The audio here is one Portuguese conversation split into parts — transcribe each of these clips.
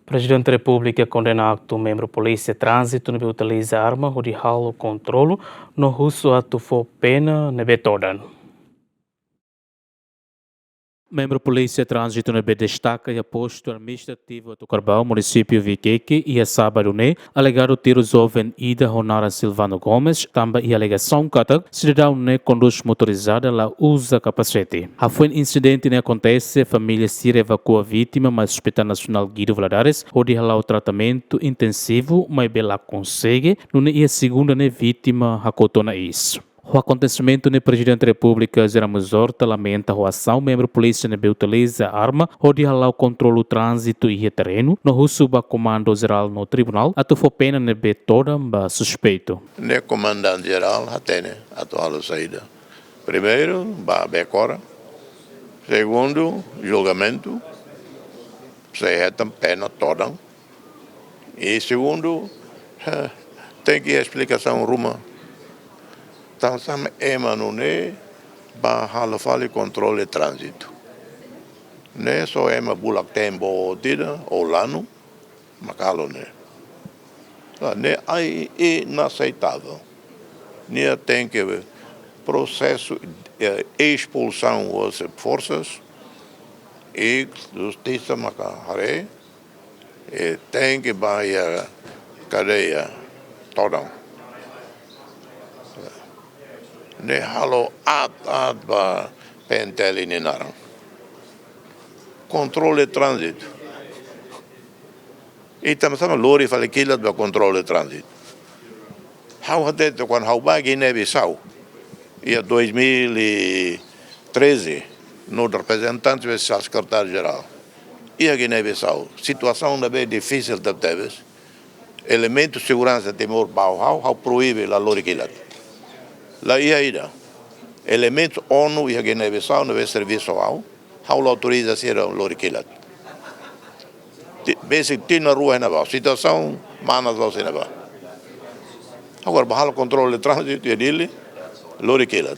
Presidente da República condena acto membro polícia trânsito não utiliza arma ou de ralo controlo no russo ato for pena nebe todan. Membro Polícia Trânsito na destaca e posto administrativo do Carbal, município Viqueque, e a sábado, alegado tiro jovem Ida Ronara Silvano Gomes, também e alegação que cidadão conduz motorizada lá usa capacete. A foi incidente que acontece, a família se evacua a vítima, mas o Hospital Nacional Guido Valadares, onde ela o tratamento intensivo, mas ela consegue, não é a segunda vítima a cotona isso. O acontecimento no Presidente da República Geramos Horta lamenta a ação membro polícia que utiliza arma onde o controle do trânsito e terreno no russo o comando geral no tribunal ato for pena nebe toda suspeito. Ne comandante geral atene atual saída. Primeiro, becora. Segundo, julgamento. Se pena toda. E segundo, tem que explicação ruma. Então, sama não fale controle de trânsito. Né só bulak tempo tida ou lano, macalo né. Né aí é inaceitável. Né tem que processo expulsão das forças e justiça macare tem que vai cadeia toda. Ne halo ba penteli ni narang. Controle de trânsito. E também lori fale kilat ba controle de trânsito. How had quando how ba Guiné-Bissau. E 2013 no representante do secretário-geral. E a Guiné-Bissau, situação bem difícil da teves. Elemento de segurança temor bau how proíbe a lori kilat. La IAIDA, elementos ONU e a Guiné-Bissau no serviço ao, how autoriza a ser loriquilat. Basic na rua na ba, situação manas lá na ba. Agora bahal controle de trânsito e dele loriquilat.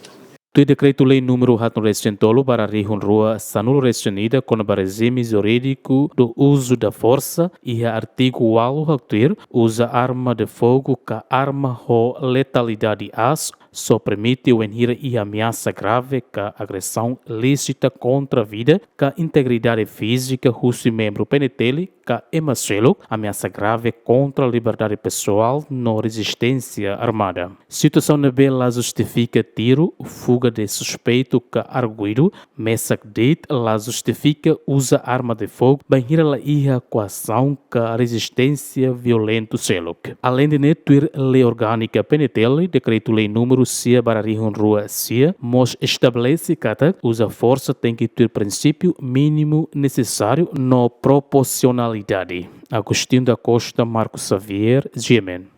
O decreto-lei número 400 para a rua Sanulo Restenida com o regime jurídico do uso da força e o artigo 8 usa arma de fogo que arma ou letalidade as só permite o enhir e ameaça grave que agressão lícita contra a vida, que a integridade física do membro penitele, que emaselo, ameaça grave contra a liberdade pessoal não resistência armada. Situação nebela justifica tiro, fuga de suspeito que arguido, mesa date la justifica usa arma de fogo, banhira la ia coação que a resistência violento selo. Além de netuir lei orgânica penitele, decreto-lei número CIA para rua CIA, mas estabelece que usa força tem que ter princípio mínimo necessário na proporcionalidade. Agostinho da Costa, Marcos Xavier, Gemen.